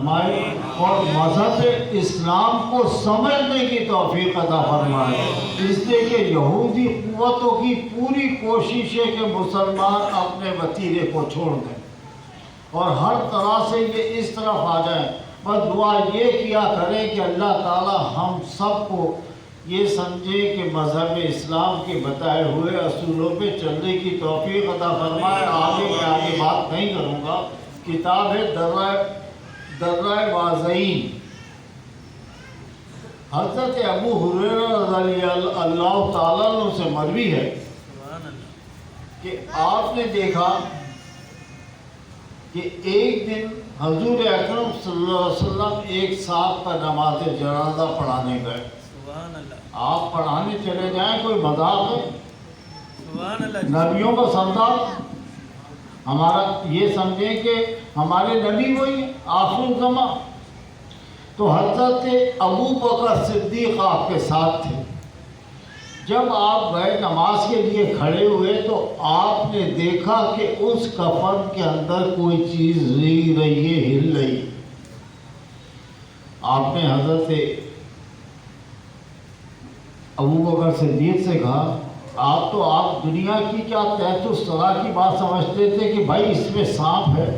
فرمائے اور مذہب اسلام کو سمجھنے کی توفیق عطا فرمائے، اس لیے کہ یہودی قوتوں کی پوری کوشش ہے کہ مسلمان اپنے وتیرے کو چھوڑ دیں اور ہر طرح سے یہ اس طرف آ جائیں۔ بس دعا یہ کیا کریں کہ اللہ تعالی ہم سب کو یہ سمجھے کہ مذہب اسلام کے بتائے ہوئے اصولوں پہ چلنے کی توفیق عطا فرمائے۔ آگے بات نہیں کروں گا، کتاب ہے درہ واضحین، حضرت ابو ہریرہ رضی اللہ تعالیٰ عنہ سے مروی ہے کہ آپ نے دیکھا کہ ایک دن حضور اکرم صلی اللہ علیہ وسلم ایک صاحب کا نماز جنازہ پڑھانے گئے۔ آپ پڑھانے چلے جائیں کوئی مذاق ہے؟ نبیوں کا سردار ہمارا یہ سمجھیں کہ ہمارے نبی وہی آخر الزمان۔ تو حضرت ابو بکر صدیق آپ کے ساتھ تھے۔ جب آپ گئے نماز کے لیے کھڑے ہوئے تو آپ نے دیکھا کہ اس کفن کے اندر کوئی چیز ریگ رہی ہے، ہل رہی ہے۔ آپ نے حضرت ابو بکر صدیق سے کہا آپ دنیا کی کیا تحت الصلاح کی بات سمجھتے تھے کہ بھائی اس میں سانپ ہے؟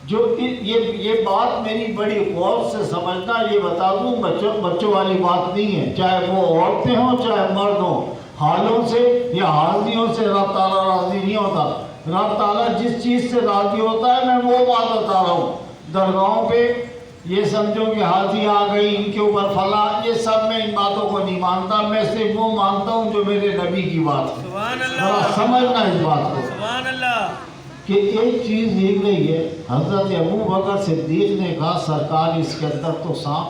جو یہ بات میری بڑی غور سے سمجھنا، یہ بتا دوں بچوں والی بات نہیں ہے، چاہے وہ عورتیں ہوں چاہے مرد ہوں، حالوں سے یا حاضریوں سے رب تعالیٰ راضی نہیں ہوتا۔ رب تعالیٰ جس چیز سے راضی ہوتا ہے میں وہ بات بتا رہا ہوں۔ درگاہوں پہ یہ سمجھو کہ حاضری آ گئی، ان کے اوپر فلاں، یہ سب میں ان باتوں کو نہیں مانتا، میں صرف وہ مانتا ہوں جو میرے نبی کی بات ہے۔ ذرا سمجھنا اس بات کو کہ ایک چیز دیکھ رہی ہے۔ حضرت ابو بکر صدیق نے کہا سرکار اس کے اندر تو سانپ،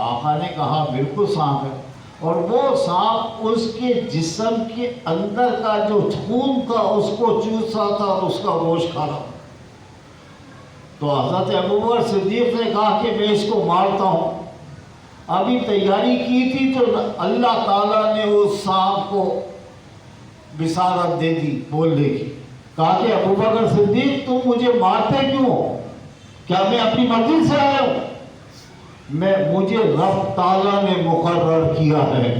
آقا نے کہا بالکل سانپ ہے، اور وہ سانپ اس کے جسم کے اندر کا جو خون تھا اس کو چوس رہا تھا اور اس کا گوشت کھا رہا تھا۔ تو حضرت ابو بکر صدیق نے کہا کہ میں اس کو مارتا ہوں۔ ابھی تیاری کی تھی تو اللہ تعالیٰ نے اس سانپ کو بصارت دے دی بولنے کی۔ کہا کہ ابو بکر صدیق تم مجھے مارتے کیوں ہو؟ کیا میں اپنی مرضی سے آیا ہوں؟ مجھے رب تعالیٰ نے مقرر کیا ہے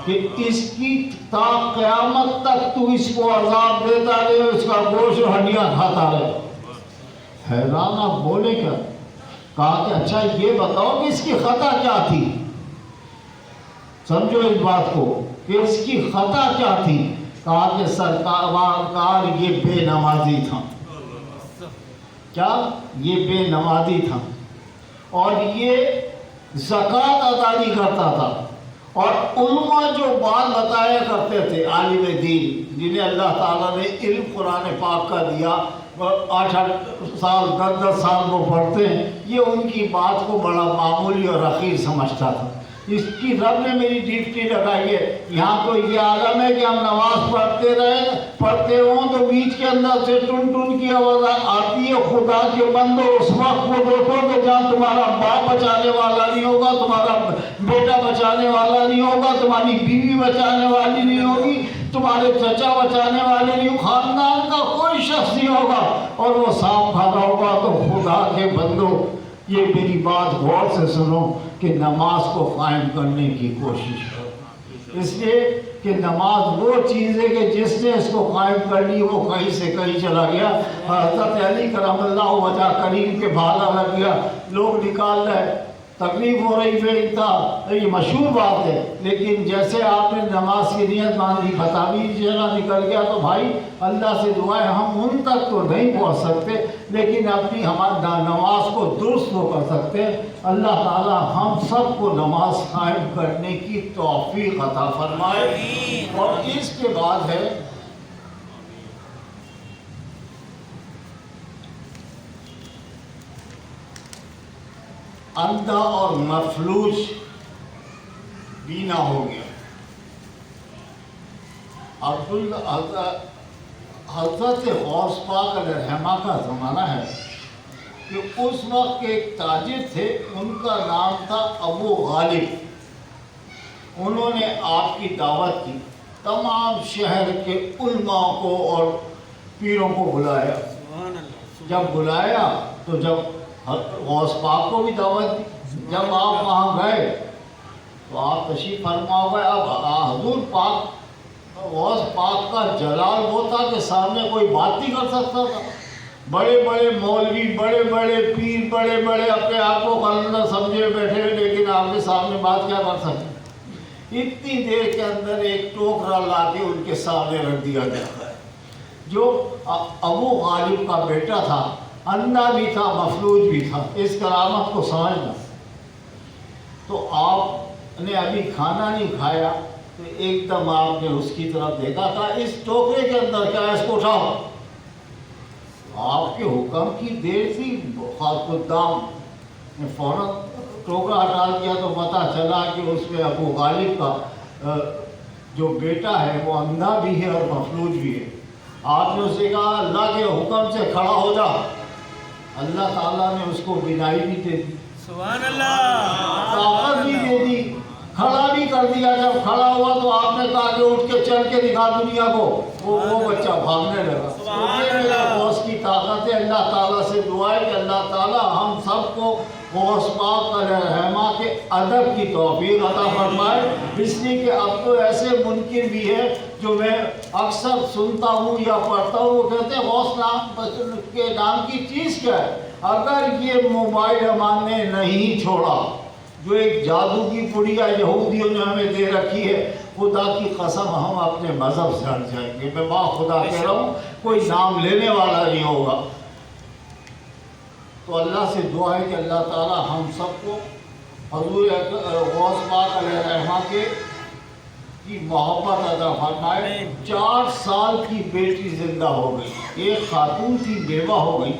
کہ اس کی تا قیامت تک تو اس کو عذاب دیتا رہے، اس کا گوشت اور ہڈیاں کھاتا رہے۔ حیران آپ بولے کیا؟ کہا کہ اچھا یہ بتاؤ کہ اس کی خطا کیا تھی؟ سمجھو اس بات کو کہ اس کی خطا کیا تھی؟ کہا کہ سرکار یہ بے نمازی تھا۔ کیا؟ یہ بے نمازی تھا اور یہ زکوٰۃ ادا نہیں کرتا تھا، اور علماء جو بات بتایا کرتے تھے عالم دین جنہیں اللہ تعالیٰ نے علم قرآن پاک کا دیا، 8 سال 10 سال وہ پڑھتے ہیں، یہ ان کی بات کو بڑا معمولی اور حقیر سمجھتا تھا۔ اس کی رب نے میری ڈیوٹی لگائی ہے۔ یہاں تو یہ عالم ہے کہ ہم نماز پڑھتے ہوں تو بیچ کے اندر سے ٹن ٹن کی آواز آتی ہے، خدا کے بندو اس وقت کو دیکھو کہ جہاں تمہارا باپ بچانے والا نہیں ہوگا، تمہارا بیٹا بچانے والا نہیں ہوگا، تمہاری بیوی بچانے والی نہیں ہوگی، تمہارے چچا بچانے والے نہیں، خاندان کا کوئی شخص نہیں ہوگا، اور وہ سانپ کھا رہا ہوگا۔ تو خدا کے بندو یہ میری بات غور سے سنو کہ نماز کو قائم کرنے کی کوشش کرو، اس لیے کہ نماز وہ چیز ہے کہ جس نے اس کو قائم کر لی وہ کہیں سے کہیں چلا گیا۔ حضرت علی کرم اللہ وجہ کریم کے بھالا لگ گیا، لوگ نکال رہے، تکلیف ہو رہی بے انتہا، یہ مشہور بات ہے، لیکن جیسے آپ نے نماز کی نیت مان لی، فتاوی جگہ نکل گیا، تو بھائی اللہ سے دعائیں ہم ان تک تو نہیں پہنچ سکتے، لیکن اپنی ہماری نماز کو درست وہ کر سکتے ہیں۔ اللہ تعالی ہم سب کو نماز قائم کرنے کی توفیق عطا فرمائے۔ اور اس کے بعد ہے اندھا اور مفلوج بینا ہو گیا۔ حضرت غوث پاک علیہ رحمہ کا زمانہ ہے کہ اس وقت ایک تاجر تھے، ان کا نام تھا ابو غالب۔ انہوں نے آپ کی دعوت کی، تمام شہر کے علماء کو اور پیروں کو بلایا، جب بلایا تو جب غوث پاک کو بھی دعوت دی. جب آپ وہاں گئے تو آپ تشریف فرما ہو گئے. اب حضور پاک غوث پاک کا جلال وہ تھا کہ سامنے کوئی بات نہیں کر سکتا تھا. بڑے بڑے مولوی، بڑے بڑے پیر، بڑے بڑے اپنے آپ کو قلندر سمجھے بیٹھے، لیکن آپ کے سامنے بات کیا کر سکتے. اتنی دیر کے اندر ایک ٹوکرا لا کے ان کے سامنے رکھ دیا جاتا ہے. جو ابو غالب کا بیٹا تھا، اندھا بھی تھا، مفلوج بھی تھا. اس کرامت کو سمجھنا. تو آپ نے ابھی کھانا نہیں کھایا تو ایک دم آپ نے اس کی طرف دیکھا تھا، اس ٹوکرے کے اندر کیا ہے، اس کو اٹھاؤ. آپ کے حکم کی دیر تھی. خدام نے فوراً ٹوکرا ہٹا دیا تو پتہ چلا کہ اس میں ابو غالب کا جو بیٹا ہے وہ اندھا بھی ہے اور مفلوج بھی ہے. آپ نے اسے کہا اللہ کے حکم سے کھڑا ہو جا. اللہ تعالیٰ نے اس کو بینائی بھی دے دی، سبحان اللہ، طاقت بھی دے دی، کھڑا بھی کر دیا. جب کھڑا ہوا تو آپ نے کہا کہ اٹھ کے چل کے دکھا دنیا کو. وہ بچہ بھاگنے لگا. یہ میرا غوث کی طاقت ہے. اللہ تعالیٰ سے دعا ہے کہ اللہ تعالیٰ ہم سب کو غوث پاک علیہ الرحمہ کے ادب کی توفیق عطا فرمائے. اس لیے کہ اب تو ایسے منکر بھی ہے جو میں اکثر سنتا ہوں یا پڑھتا ہوں، وہ کہتے ہیں غوث نام کے نام کی چیز کیا ہے. اگر یہ موبائل امان نے نہیں چھوڑا، جو ایک جادو کی پڑیا یہودیوں نے ہمیں دے رکھی ہے، خدا کی قسم ہم اپنے مذہب سے ہٹ جائیں گے. میں با خدا کہہ رہا ہوں، کوئی نام لینے والا نہیں ہوگا. تو اللہ سے دعا ہے کہ اللہ تعالی ہم سب کو حضور غوث پاک علیہ الرحمہ کی محبت عطا فرمائے. 4 سال کی بیٹی زندہ ہو گئی. ایک خاتون تھی، بیوہ ہو گئی.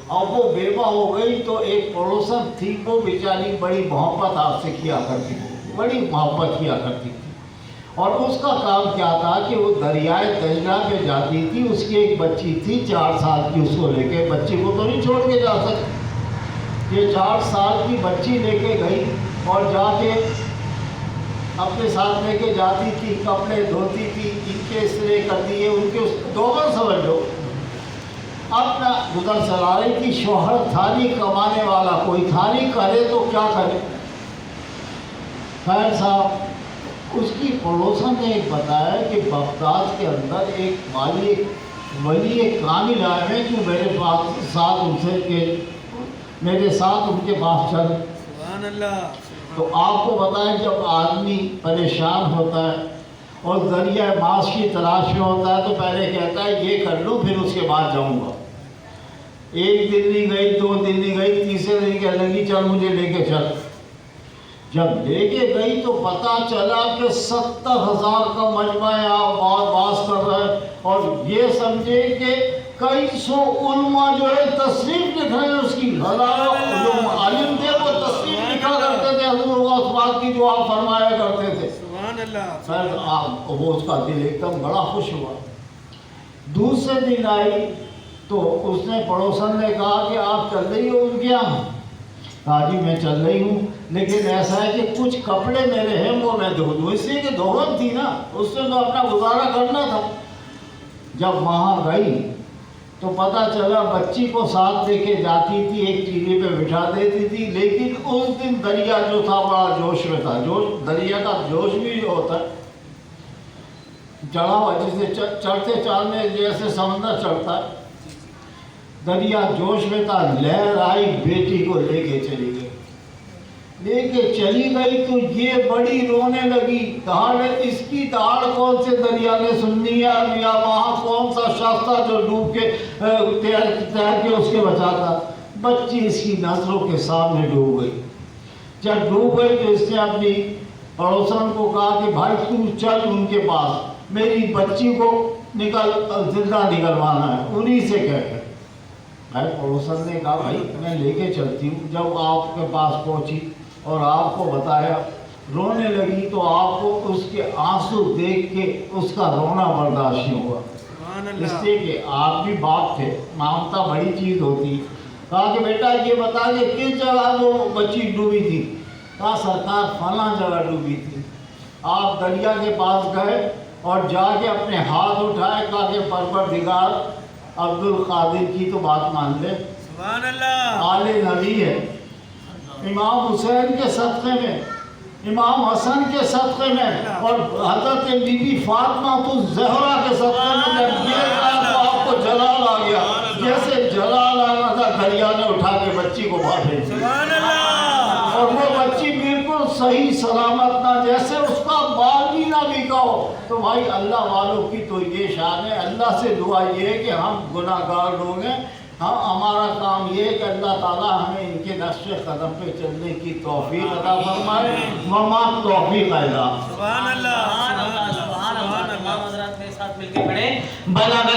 اب وہ بیوہ ہو گئی تو ایک پڑوسن تھی، وہ بیچاری بڑی محبت آپ سے کیا کرتی تھی، بڑی محبت کیا کرتی تھی. اور اس کا کام کیا تھا کہ وہ دریائے دجلہ پہ جاتی تھی. اس کی ایک بچی تھی 4 سال کی، اس کو لے کے، بچی کو تو نہیں چھوڑ کے جا سکتی. یہ 4 سال کی بچی لے کے گئی اور جا کے اپنے ساتھ لے کے جاتی تھی، کپڑے دھوتی تھی، ان کے استرے کر دیے، ان کے دوبر سمجھ لو. اپنا گزر چلا رہی تھی. شوہر تھا نہیں کمانے والا، کوئی تھا نہیں، کرے تو کیا کرے. خیر صاحب، اس کی پڑوسن نے ایک بتایا کہ بغداد کے اندر ایک ولی کامل آئے ہیں جو میرے ساتھ ان سے کہ میرے ساتھ ان کے پاس چل. سبحان اللہ. تو آپ کو بتائیں، جب آدمی پریشان ہوتا ہے اور ذریعہ معاش کی تلاش میں ہوتا ہے تو پہلے کہتا ہے یہ کر لوں، پھر اس کے بعد جاؤں گا. 1 دن نہیں گئی، 2 دن نہیں گئی، تیسرے دن کہنے لگی چل مجھے لے کے چل. جب لے کے گئی تو پتہ چلا کہ 70,000 کا مجمع آپ باز کر رہے ہیں. اور یہ سمجھے کہ کئی سو علماء جو ہے تصریف لکھ رہے ہیں اس کی. جو عالم تھے وہ تصریف لکھا کرتے تھے حضور غوث پاک کی، جو آپ فرمایا کرتے تھے. سبحان اللہ. پھر وہ اس کا دل ایک دم بڑا خوش ہوا. دوسرے دن آئی تو اس نے پڑوسن نے کہا کہ آپ چل رہی ہو ان کے یہاں؟ کہا جی میں چل رہی ہوں، لیکن ایسا ہے کہ کچھ کپڑے میرے ہیں وہ میں دھو دوں. اس لیے کہ دھوت تھی نا، اس نے تو اپنا گزارا کرنا تھا. جب وہاں گئی تو پتہ چلا بچی کو ساتھ لے کے جاتی تھی، ایک چیلے پہ بٹھا دیتی تھی. لیکن اس دن دریا جو تھا بڑا جوش میں تھا. دریا کا جوش بھی ہوتا ہے چڑھا ہوا، جسے چڑھتے چڑھنے جیسے سمندر چڑھتا ہے. دریا جوش میں تھا. لہر آئی، بیٹی کو لے کے چلی گئی. لے کے چلی گئی تو یہ بڑی رونے لگی. داڑ اس کی داڑ کون سے دریا نے سننی ہے، یا وہاں کون سا شخص تھا جو ڈوب کے تیر کے اس کے بچاتا. بچی اس کی نظروں کے سامنے ڈوب گئی. جب ڈوب گئی تو اس نے اپنی پڑوسن کو کہا کہ بھائی تو چل ان کے پاس، میری بچی کو زندہ نکلوانا ہے. انہی سے کہہ کے بھائی پڑوسن نے کہا بھائی میں لے کے چلتی ہوں. جب آپ کے پاس پہنچی اور آپ کو بتایا، رونے لگی تو آپ کو اس کے آنسو دیکھ کے اس کا رونا برداشت نہیں ہوا. اس لیے کہ آپ بھی باپ تھے، مامتا بڑی چیز ہوتی. کہا کہ بیٹا یہ بتا کہ کس جگہ وہ بچی ڈوبی تھی؟ کہا سرکار فلاں جگہ ڈوبی تھی. آپ دریا کے پاس گئے اور جا کے اپنے ہاتھ اٹھائے، کہا کہ پروردگار عبد القادر کی تو بات مان لے، سبحان اللہ آل نبی ہے، امام حسین کے صدقے میں، امام حسن کے صدقے میں، اور حضرت بی بی فاطمہ الزہرا کے صدقے میں جب یہ کہا تو آپ کو جلال آ گیا، جیسے جلال آنا تھا دریا نے اٹھا کے بچی کو باہر بھیج دیا، سبحان اللہ اور وہ بچی بالکل صحیح سلامت نہ، جیسے اس کا بال بھی نہ بکا ہو۔ تو بھائی اللہ والوں کی تو یہ شان ہے۔ اللہ سے دعا یہ ہے کہ ہم گناہ گار لوگ ہیں، ہاں ہمارا کام یہ ہے کہ اللہ تعالیٰ ہمیں ان کے نقش قدم پہ چلنے کی توفیق عطا فرمائے، وما توفیق اللہ۔ سبحان اللہ سبحان اللہ، سبحان اللہ، تمام حضرات میرے ساتھ مل کے پڑھیں، بلغ